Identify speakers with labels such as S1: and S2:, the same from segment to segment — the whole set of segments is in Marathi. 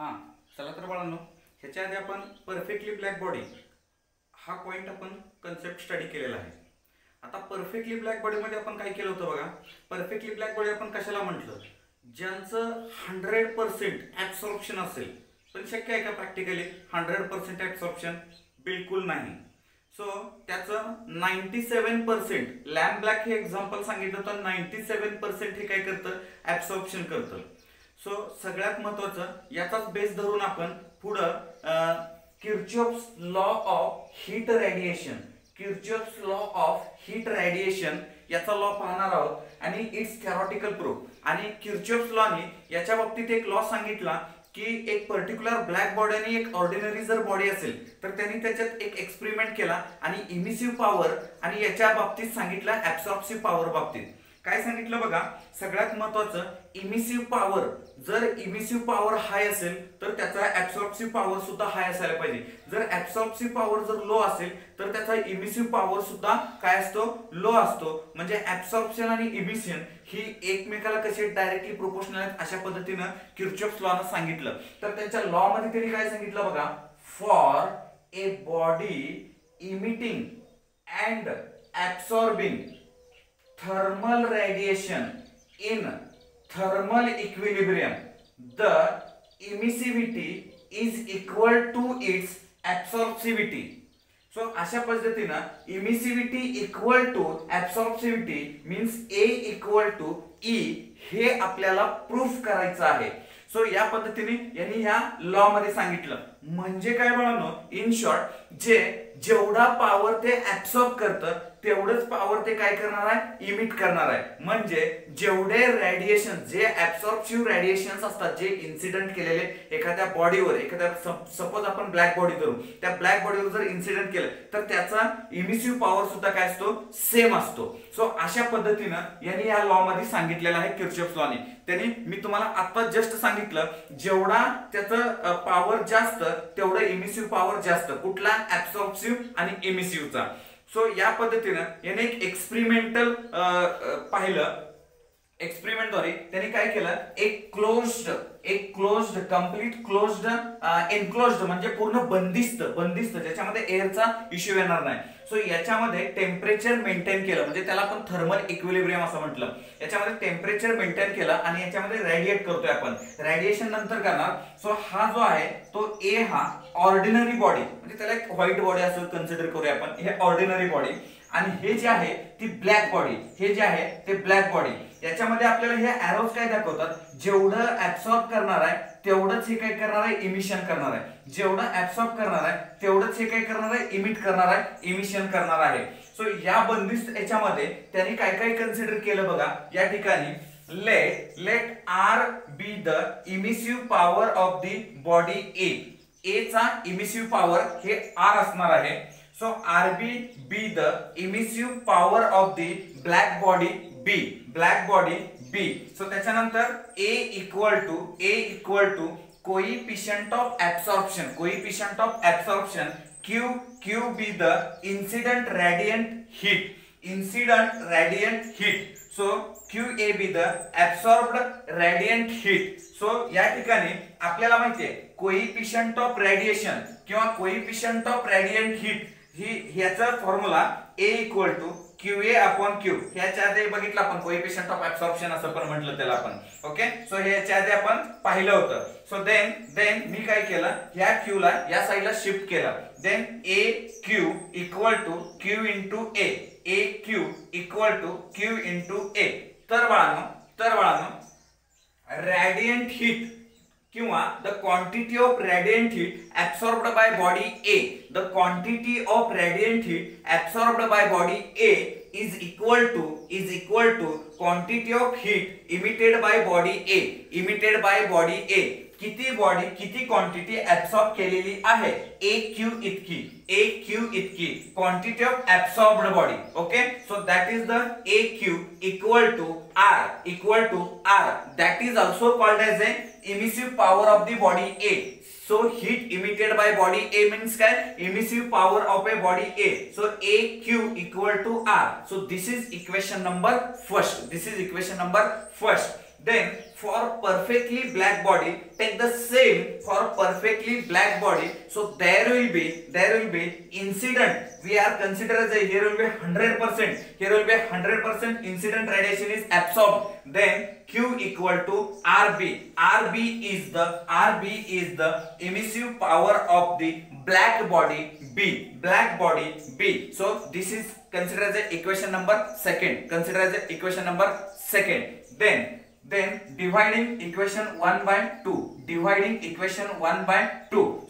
S1: हां, चला तर बाळांनो, ह्याच्या आधी आपण परफेक्टली ब्लॅक बॉडी हा पॉईंट आपण कन्सेप्ट स्टडी केलेला आहे. आता परफेक्टली ब्लॅक बॉडीमध्ये आपण काय केलं होतं बघा. परफेक्टली ब्लॅक बॉडी आपण कशाला म्हटलं, ज्यांचं 100% ॲब्सॉर्प्शन असेल. पण शक्य आहे का प्रॅक्टिकली 100% ॲब्सॉर्प्शन? बिलकुल नाही. सो त्याचं 97% लॅम्प ब्लॅक हे एक्झाम्पल सांगितलं तर 97% हे काय करतं, ॲब्सॉर्प्शन करतं. सो सगळ्यात महत्वाचं याचाच बेस धरून आपण पुढं Kirchhoff's law of heat radiation, Kirchhoff's law of heat radiation याचा लॉ पाहणार आहोत आणि इट्स थेरॉटिकल प्रूफ. आणि किर्चॉफ्स लॉने याच्या बाबतीत एक लॉ सांगितला की एक पर्टिक्युलर ब्लॅक बॉडी आणि एक ऑर्डिनरी जर बॉडी असेल तर त्यांनी त्याच्यात एक एक्सपेरिमेंट केला आणि इमिसिव्ह पॉवर आणि याच्या बाबतीत सांगितलं ॲब्सॉर्प्सिव्ह पॉवर बाबतीत. काय सांगितलं बघा, सगळ्यात महत्वाचं इमिसिव्ह पॉवर, जर इमिसिव्ह पॉवर हाय असेल तर त्याचा ॲब्सॉर्प्सिव्ह पॉवर सुद्धा हाय असायला पाहिजे. जर ॲब्सॉर्प्सिव्ह पॉवर जर लो असेल तर त्याचा इमिसिव्ह पॉवर सुद्धा काय असतो, लो असतो. म्हणजे ॲब्सॉर्प्शन आणि इमिशन ही एकमेकाला कशी डायरेक्टली प्रोपोर्शनल आहेत अशा पद्धतीनं किर्चॉफ्स लॉ ने सांगितलं. तर त्यांच्या लॉ मध्ये त्यांनी काय सांगितलं बघा, for a body emitting and absorbing thermal radiation in thermal equilibrium, the emissivity is equal to its absorptivity. So अशा पद्धतीनं emissivity equal to absorptivity means A equal to E हे आपल्याला प्रूफ करायचं आहे. सो या पद्धतीने यांनी ह्या लॉ मध्ये सांगितलं. म्हणजे काय म्हणालो, इन शॉर्ट जेवढा पॉवर ते ऍब्सॉर्ब करतं तेवढंच पॉवर ते काय करणार आहे, इमिट करणार आहे. म्हणजे जेवढे रेडिएशन, जे ऍब्सॉर्प्टिव्ह रेडिएशन्स असतात, जे इन्सिडेंट केलेले एखाद्या बॉडीवर, एखाद्या सपोज आपण ब्लॅक बॉडी धरू, त्या ब्लॅक बॉडीवर जर इन्सिडेंट केलं तर त्याचा इमिसिव्ह पॉवर सुद्धा काय असतो, सेम असतो. सो अशा पद्धतीनं यांनी या लॉ मध्ये सांगितलेलं आहे किर्चॉफ्स लॉ ने. त्यांनी मी तुम्हाला आता जस्ट सांगितलं, जेवढा त्याचं पॉवर जास्त तेवढं इमिसिव्ह पॉवर जास्त, कुठला ऍब्सॉर्प्टिव्ह आणि इमिसिव्हचा. सो या पद्धतीनं याने एक एक्सपेरिमेंटल पाहिलं. एक्सपेरिमेंटद्वारे त्यांनी काय केलं, एक क्लोज्ड कंप्लीट क्लोज्ड एनक्लोज्ड म्हणजे पूर्ण बंदिस्त ज्याच्यामध्ये एअरचा इश्यू येणार नाही. सो याच्यामध्ये टेम्परेचर मेंटेन केलं, म्हणजे त्याला आपण थर्मल इक्विलिब्रियम असं म्हटलं. याच्यामध्ये टेम्परेचर मेंटेन केलं आणि याच्यामध्ये रेडिएट करतोय आपण, रेडिएशन नंतर करणार. सो हा जो आहे तो ए हा ऑर्डिनरी बॉडी, म्हणजे त्याला एक व्हाईट बॉडी असं कन्सिडर करूया आपण, हे ऑर्डिनरी बॉडी. आणि हे जे आहे ती ब्लॅक बॉडी, हे जे आहे ते ब्लॅक बॉडी. याच्यामध्ये आपल्याला हे एरोज काय दाखवतात, जेवढं ऍब्सॉर्ब करणार आहे तेवढंच हे काय करणार आहे, इमिशन करणार आहे. जेवढं ऍब्सॉर्ब करणार आहे तेवढंच हे काय करणार आहे, इमिट करणार आहे, इमिशन करणार आहे. सो या बंदिस्त याच्यामध्ये त्यांनी काय काय कन्सिडर केलं बघा. या ठिकाणी let R be the emissive power of the body A चा इमिसिव्ह पॉवर हे आर असणार आहे. So RB be the emissive power of the black body B. So त्याच्यानंतर A equal to coefficient of absorption, Q be the incident radiant heat, so QA be the absorbed radiant heat. So या ठिकाणी आपल्याला माहितीये कोएफिशिएंट ऑफ रेडिएशन किंवा कोएफिशिएंट ऑफ रेडिएंट हीट ही ह्याचा formula A equal to QA upon Q. ह्याच्या आधी बघितलं आपण, कोएफिशिएंट ऑफ ऍब्सॉर्प्शन असं पण म्हटलं त्याला आपण. ओके, सो ह्याच्या आधी आपण पाहिलं होतं. सो देन मी काय केलं, ह्या Q ला या साईडला शिफ्ट केलं. Then AQ equal to Q into A, AQ equal to Q into A. तर बाळांनो radiant heat किंवा the quantity of radiant heat absorbed by body A, the quantity of radiant heat absorbed by body A is equal to quantity of heat emitted by body A. किती क्वांटिटी ऍब्सॉर्ब केलेली आहे, AQ इतकी quantity of absorbed body. Okay, so that is the AQ equal to R. That is also called as a emissive power of the body A. So heat emitted by body A means काय, emissive power of a body A. So AQ equal to R. So this is equation number first. then for perfectly black body take the same for perfectly black body. So there will be incident, we are consider as a, here will be 100%, here will be 100% incident radiation is absorbed. Then Q equal to RB. RB is the emissive power of the black body B. So this is considered as a equation number second, then dividing equation 1 by 2,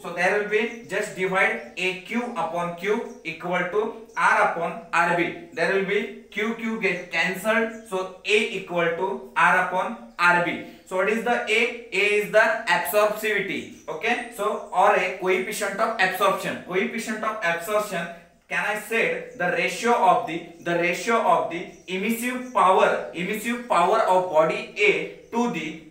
S1: so there will be just divide AQ upon Q equal to R upon RB. There will be Q get cancelled, so A equal to R upon RB. So what is the A? A is the absorptivity, okay, so or a coefficient of absorption. Can I say the ratio of the emissive power of body A to the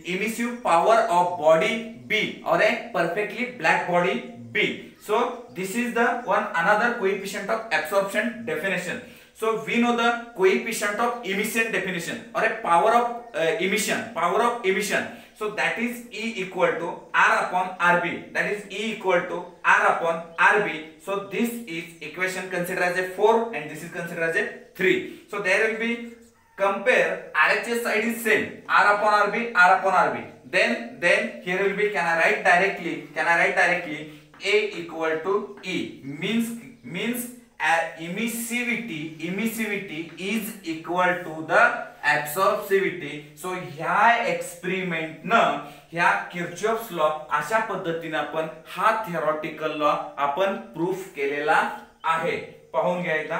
S1: emissive power of body B, or a perfectly black body B. So this is the one another coefficient of absorption definition. So we know the coefficient of emission definition, or a power of emission. So that is E equal to R upon RB. So this is equation considered as a 4 and this is considered as a 3. So there will be compare RHS side is same, R upon RB. Then here will be, can I write directly A equal to E, means emissivity is equal to the absorptivity. So ह्या एक्सपेरिमेंट न ह्या किर्चॉफ्स लॉ अशा पद्धतीने आपण हा थिओरिटिकल लॉ आपण प्रूफ केलेला आहे. पाहून घ्या एकदा.